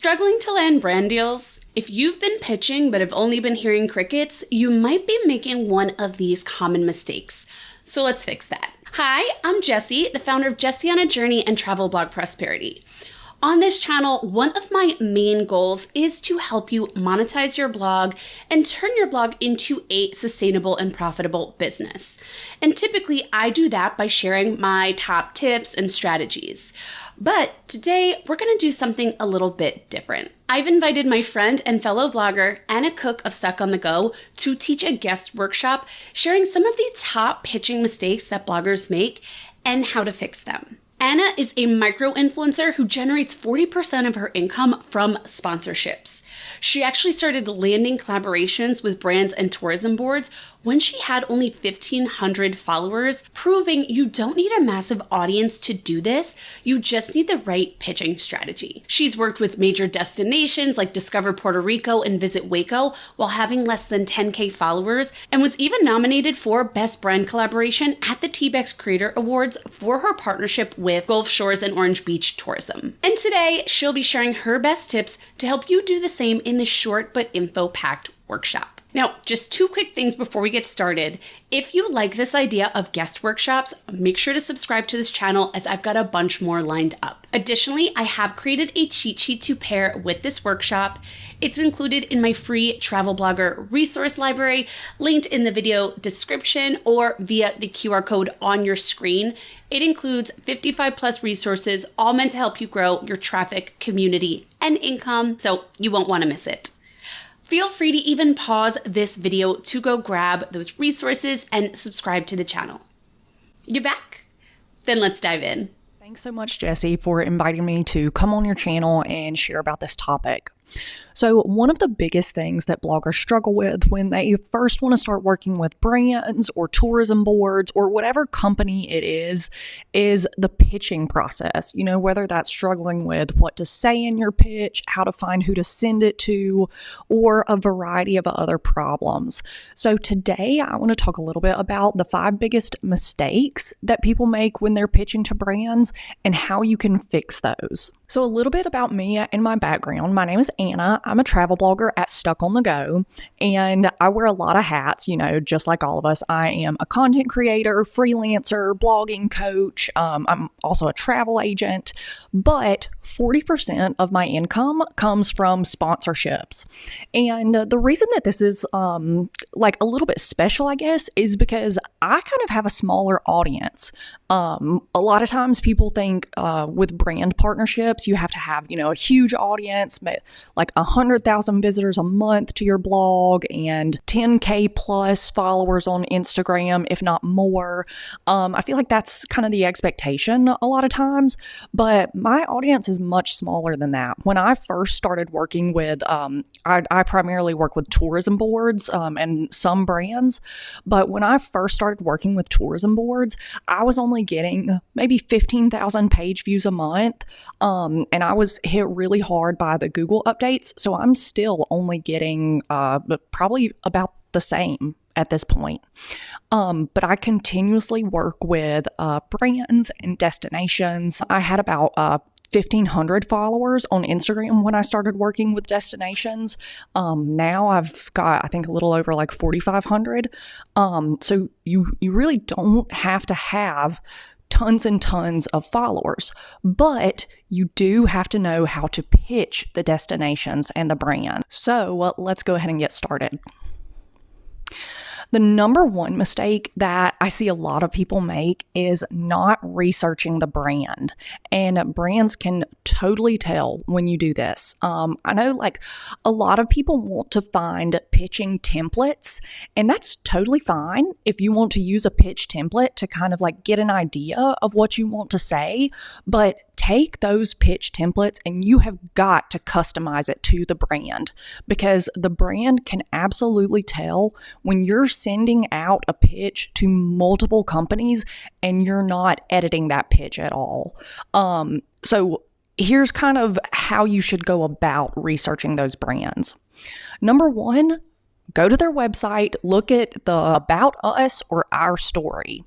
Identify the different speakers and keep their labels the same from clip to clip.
Speaker 1: Struggling to land brand deals? If you've been pitching but have only been hearing crickets, you might be making one of these common mistakes. So let's fix that. Hi, I'm Jessie, the founder of Jessie on a Journey and Travel Blog Prosperity. On this channel, one of my main goals is to help you monetize your blog and turn your blog into a sustainable and profitable business. And typically, I do that by sharing my top tips and strategies. But today, we're going to do something a little bit different. I've invited my friend and fellow blogger, Anna Cook of Stuck on the Go, to teach a guest workshop sharing some of the top pitching mistakes that bloggers make and how to fix them. Anna is a micro-influencer who generates 40% of her income from sponsorships. She actually started landing collaborations with brands and tourism boards when she had only 1,500 followers, proving you don't need a massive audience to do this, you just need the right pitching strategy. She's worked with major destinations like Discover Puerto Rico and Visit Waco while having less than 10K followers, and was even nominated for Best Brand Collaboration at the T-Bex Creator Awards for her partnership with Gulf Shores and Orange Beach Tourism. And today, she'll be sharing her best tips to help you do the same in this short but info-packed workshop. Now, just two quick things before we get started. If you like this idea of guest workshops, make sure to subscribe to this channel as I've got a bunch more lined up. Additionally, I have created a cheat sheet to pair with this workshop. It's included in my free travel blogger resource library, linked in the video description or via the QR code on your screen. It includes 55 plus resources, all meant to help you grow your traffic, community, and income, so you won't want to miss it. Feel free to even pause this video to go grab those resources and subscribe to the channel. You back? Then let's dive in.
Speaker 2: Thanks so much, Jessie, for inviting me to come on your channel and share about this topic. So one of the biggest things that bloggers struggle with when they first want to start working with brands or tourism boards or whatever company it is the pitching process. You know, whether that's struggling with what to say in your pitch, how to find who to send it to, or a variety of other problems. So today I want to talk a little bit about the 5 biggest mistakes that people make when they're pitching to brands and how you can fix those. So a little bit about me and my background. My name is Anna. I'm a travel blogger at Stuck on the Go, and I wear a lot of hats, you know, just like all of us. I am a content creator, freelancer, blogging coach. I'm also a travel agent, but 40% of my income comes from sponsorships. And the reason that this is like a little bit special, I guess, is because I kind of have a smaller audience. A lot of times people think with brand partnerships, you have to have, you know, a huge audience, like 100,000 visitors a month to your blog and 10K plus followers on Instagram, if not more. I feel like that's kind of the expectation a lot of times, but my audience is much smaller than that. When I first started working with, I primarily work with tourism boards and some brands, but when I first started working with tourism boards, I was only getting maybe 15,000 page views a month, and I was hit really hard by the Google updates, so I'm still only getting probably about the same at this point. But I continuously work with brands and destinations. I had about 1,500 followers on Instagram when I started working with destinations. Now I've got, I think, a little over like 4,500. So you really don't have to have tons and tons of followers, but you do have to know how to pitch the destinations and the brand. So let's go ahead and get started. The number one mistake that I see a lot of people make is not researching the brand. And brands can totally tell when you do this. I know like a lot of people want to find pitching templates, and that's totally fine if you want to use a pitch template to kind of like get an idea of what you want to say, but take those pitch templates and you have got to customize it to the brand, because the brand can absolutely tell when you're sending out a pitch to multiple companies and you're not editing that pitch at all. So here's kind of how you should go about researching those brands. Number one, go to their website, look at the About Us or Our Story.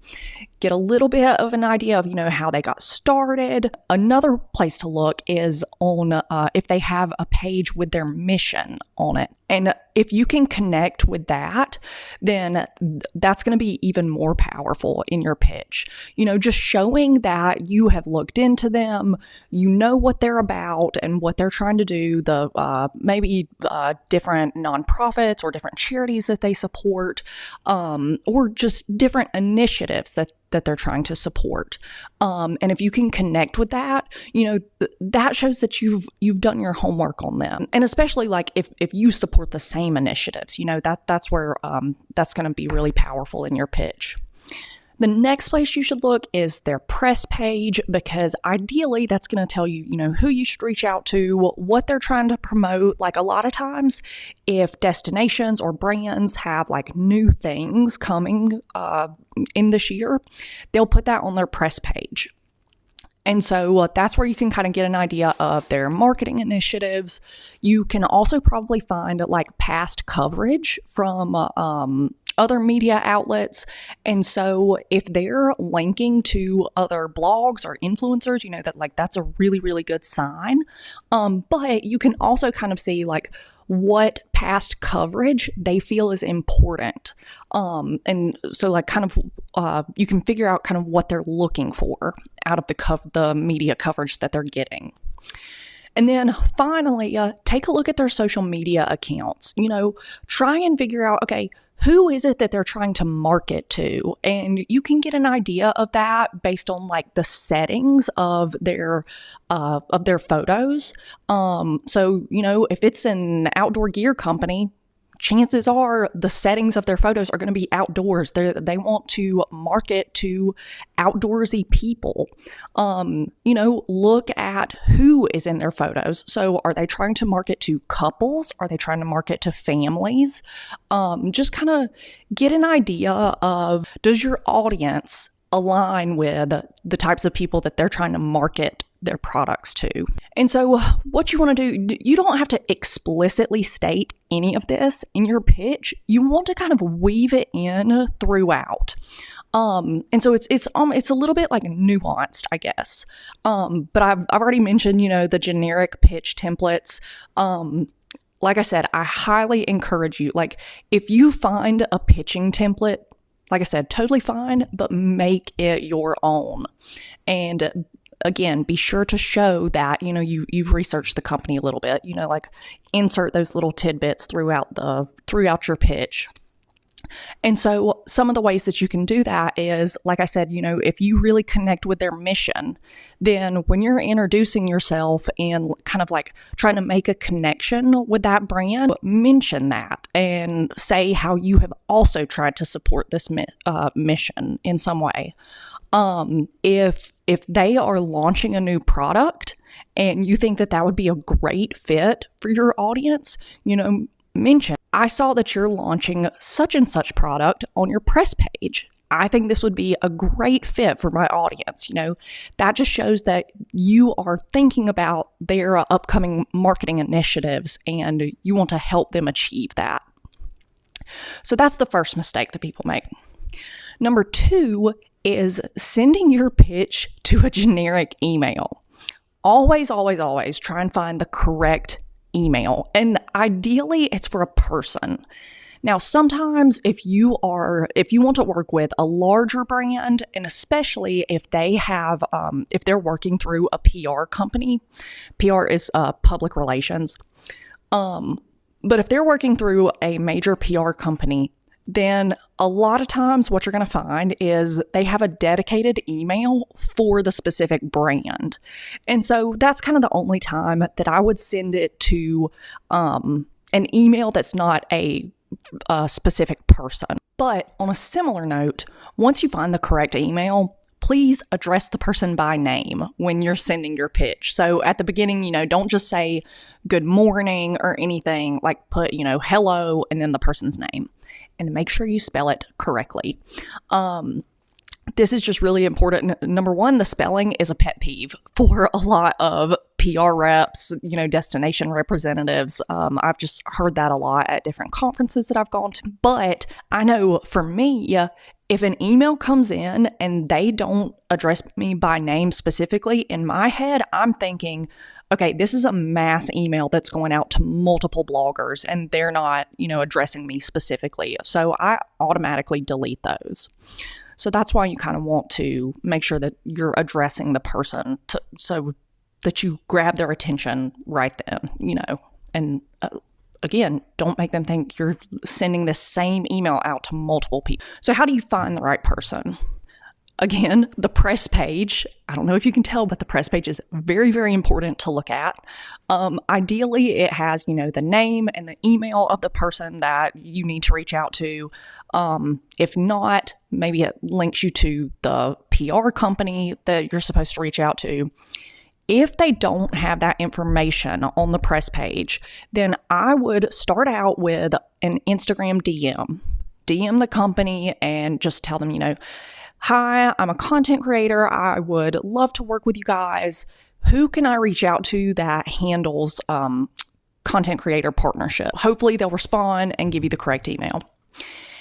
Speaker 2: get a little bit of an idea of, how they got started. Another place to look is on if they have a page with their mission on it. And if you can connect with that, then that's going to be even more powerful in your pitch. Just showing that you have looked into them, what they're about and what they're trying to do, the maybe different nonprofits or different charities that they support, or just different initiatives that they're trying to support. And if you can connect with that, that shows that you've done your homework on them. And especially like if you support the same initiatives, that's where that's going to be really powerful in your pitch. The next place you should look is their press page, because ideally that's going to tell you, who you should reach out to, what they're trying to promote. Like a lot of times, if destinations or brands have like new things coming in this year, they'll put that on their press page. And so that's where you can kind of get an idea of their marketing initiatives. You can also probably find like past coverage from other media outlets. And so if they're linking to other blogs or influencers, that's a really, really good sign. But you can also kind of see like what past coverage they feel is important. And so like kind of you can figure out kind of what they're looking for out of the media coverage that they're getting. And then finally, take a look at their social media accounts. Try and figure out, okay, who is it that they're trying to market to? And you can get an idea of that based on like the settings of their photos. So, if it's an outdoor gear company, chances are the settings of their photos are going to be outdoors. They want to market to outdoorsy people. Look at who is in their photos. So are they trying to market to couples? Are they trying to market to families? Just kind of get an idea of, does your audience align with the types of people that they're trying to market their products to? And so what you want to do, you don't have to explicitly state any of this in your pitch. You want to kind of weave it in throughout. And so it's a little bit like nuanced, I guess. But I've already mentioned, the generic pitch templates. Like I said, I highly encourage you, like if you find a pitching template, like I said, totally fine, but make it your own. And again, be sure to show that, you've researched the company a little bit, like insert those little tidbits throughout your pitch. And so some of the ways that you can do that is, like I said, if you really connect with their mission, then when you're introducing yourself and kind of like trying to make a connection with that brand, mention that and say how you have also tried to support this mission in some way. If they are launching a new product and you think that would be a great fit for your audience, mention, I saw that you're launching such and such product on your press page. I think this would be a great fit for my audience. That just shows that you are thinking about their upcoming marketing initiatives and you want to help them achieve that. So that's the first mistake that people make. Number 2 is sending your pitch to a generic email. Always, always, always try and find the correct email. And ideally, it's for a person. Now, sometimes if you want to work with a larger brand, and especially if they have, if they're working through a PR company, PR is public relations. But if they're working through a major PR company, then a lot of times what you're going to find is they have a dedicated email for the specific brand. And so that's kind of the only time that I would send it to an email that's not a specific person. But on a similar note, once you find the correct email, please address the person by name when you're sending your pitch. So at the beginning, don't just say good morning or anything, like put, hello and then the person's name, and make sure you spell it correctly. This is just really important. Number 1, the spelling is a pet peeve for a lot of PR reps, destination representatives. I've just heard that a lot at different conferences that I've gone to. But I know for me, If an email comes in and they don't address me by name specifically, in my head, I'm thinking, okay, this is a mass email that's going out to multiple bloggers and they're not, addressing me specifically. So I automatically delete those. So that's why you kind of want to make sure that you're addressing the person so that you grab their attention right then, and again, don't make them think you're sending the same email out to multiple people. So how do you find the right person? Again, the press page, I don't know if you can tell, but the press page is very, very important to look at. Ideally, it has, the name and the email of the person that you need to reach out to. If not, maybe it links you to the PR company that you're supposed to reach out to. If they don't have that information on the press page, then I would start out with an Instagram DM. DM the company and just tell them, hi, I'm a content creator. I would love to work with you guys. Who can I reach out to that handles content creator partnership? Hopefully they'll respond and give you the correct email.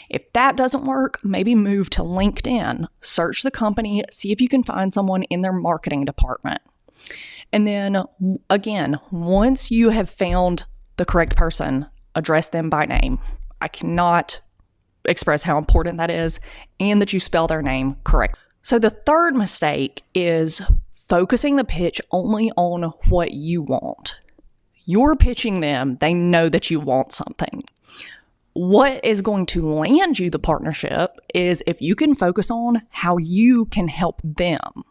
Speaker 2: If that doesn't work, maybe move to LinkedIn. Search the company, see if you can find someone in their marketing department. And then again, once you have found the correct person, address them by name. I cannot express how important that is and that you spell their name correct. So the third mistake is focusing the pitch only on what you want. You're pitching them, they know that you want something. What is going to land you the partnership is if you can focus on how you can help them.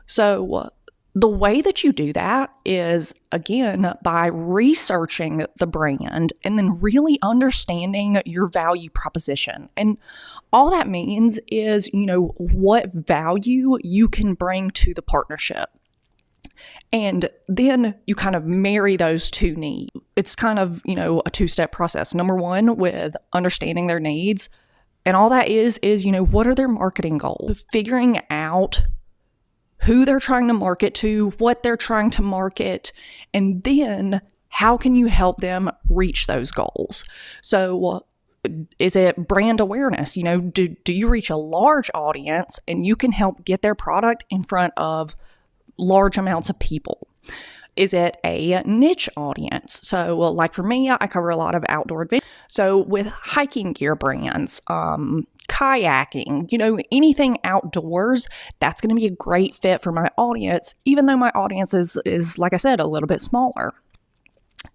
Speaker 2: So the way that you do that is, again, by researching the brand and then really understanding your value proposition. And all that means is, what value you can bring to the partnership. And then you kind of marry those two needs. It's kind of, a two-step process. Number one, with understanding their needs. And all that is, what are their marketing goals? Figuring out who they're trying to market to, what they're trying to market, and then how can you help them reach those goals? So is it brand awareness? Do you reach a large audience and you can help get their product in front of large amounts of people? Is it a niche audience? So like for me, I cover a lot of outdoor adventures. So with hiking gear brands, kayaking, anything outdoors, that's going to be a great fit for my audience, even though my audience is, like I said, a little bit smaller.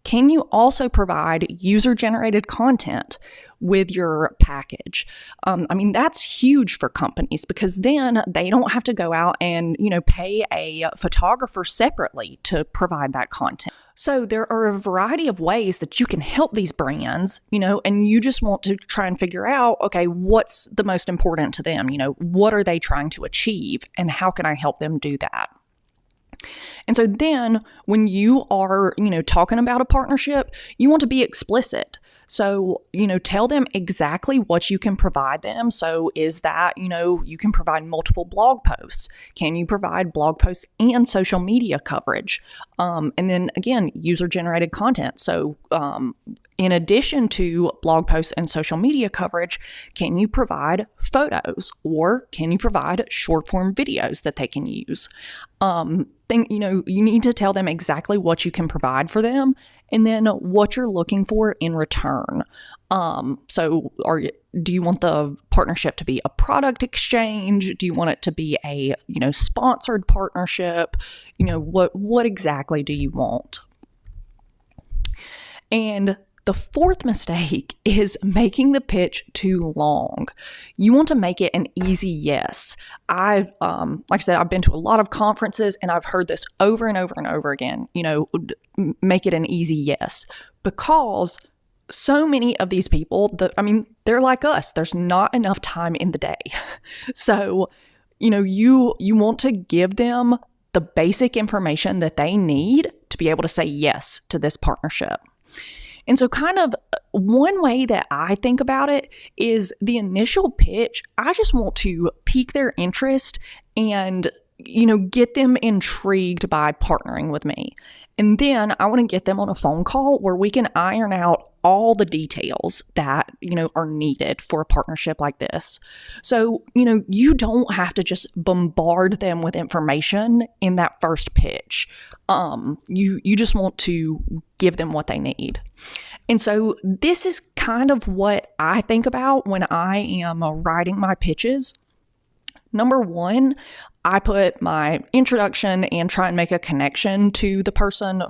Speaker 2: Can you also provide user-generated content with your package? That's huge for companies because then they don't have to go out and, pay a photographer separately to provide that content. So there are a variety of ways that you can help these brands, and you just want to try and figure out, okay, what's the most important to them? What are they trying to achieve and how can I help them do that? And so then when you are, talking about a partnership, you want to be explicit. So, tell them exactly what you can provide them. So is that, you can provide multiple blog posts. Can you provide blog posts and social media coverage? And then again, user-generated content. So in addition to blog posts and social media coverage, can you provide photos or can you provide short-form videos that they can use? You need to tell them exactly what you can provide for them and then what you're looking for in return. Do you want the partnership to be a product exchange? Do you want it to be a, sponsored partnership? What exactly do you want? And the fourth mistake is making the pitch too long. You want to make it an easy yes. Like I said, I've been to a lot of conferences and I've heard this over and over and over again, make it an easy yes, because so many of these people they're like us. There's not enough time in the day. So, you want to give them the basic information that they need to be able to say yes to this partnership. And so kind of one way that I think about it is the initial pitch. I just want to pique their interest and get them intrigued by partnering with me. And then I want to get them on a phone call where we can iron out all the details that, are needed for a partnership like this. So, you don't have to just bombard them with information in that first pitch. You just want to give them what they need. And so this is kind of what I think about when I am writing my pitches. Number one, I put my introduction and try and make a connection to the person,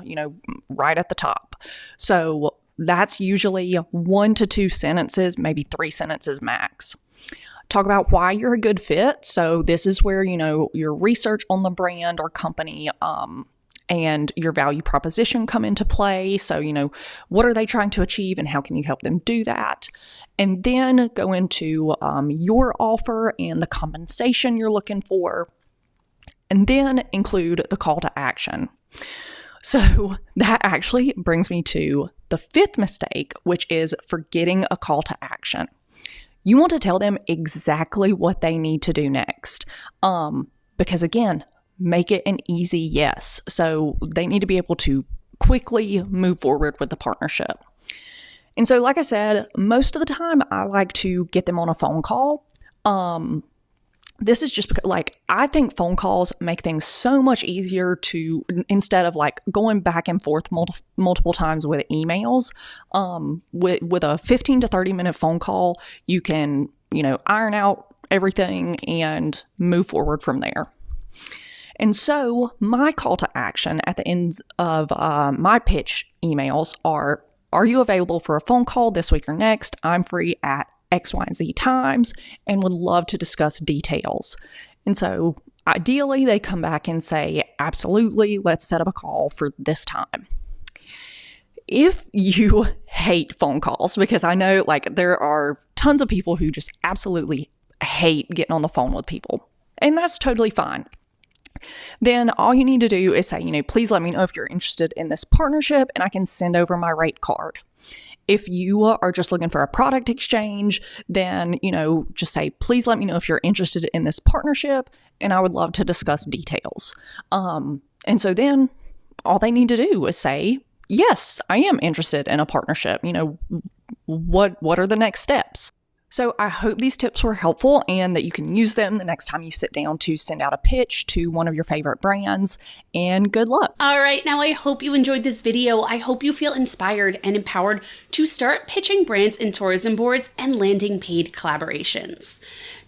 Speaker 2: right at the top. So that's usually 1 to 2 sentences, maybe 3 sentences max. Talk about why you're a good fit. So this is where, your research on the brand or company, and your value proposition come into play. So, what are they trying to achieve and how can you help them do that? And then go into your offer and the compensation you're looking for. And then include the call to action. So that actually brings me to the 5th mistake, which is forgetting a call to action. You want to tell them exactly what they need to do next. Because again, make it an easy yes. So they need to be able to quickly move forward with the partnership. And so, like I said, most of the time I like to get them on a phone call. This is just because, I think phone calls make things so much easier to, instead of going back and forth multiple times with emails. With a 15 to 30 minute phone call, you can, iron out everything and move forward from there. And so my call to action at the ends of my pitch emails are you available for a phone call this week or next? I'm free at X, Y, and Z times and would love to discuss details. And so ideally they come back and say, absolutely, let's set up a call for this time. If you hate phone calls, because I know there are tons of people who just absolutely hate getting on the phone with people, and that's totally fine. Then all you need to do is say, please let me know if you're interested in this partnership and I can send over my rate card. If you are just looking for a product exchange, then, just say, please let me know if you're interested in this partnership and I would love to discuss details. And so then all they need to do is say, yes, I am interested in a partnership. What are the next steps? So I hope these tips were helpful and that you can use them the next time you sit down to send out a pitch to one of your favorite brands, and good luck.
Speaker 1: All right, now I hope you enjoyed this video. I hope you feel inspired and empowered to start pitching brands in tourism boards and landing paid collaborations.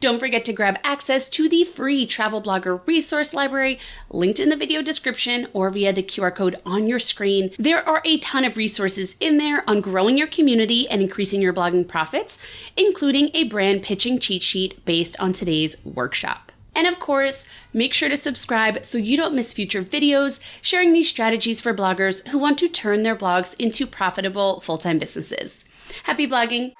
Speaker 1: Don't forget to grab access to the free Travel Blogger resource library linked in the video description or via the QR code on your screen. There are a ton of resources in there on growing your community and increasing your blogging profits, including a brand pitching cheat sheet based on today's workshop. And of course, make sure to subscribe so you don't miss future videos sharing these strategies for bloggers who want to turn their blogs into profitable full-time businesses. Happy blogging!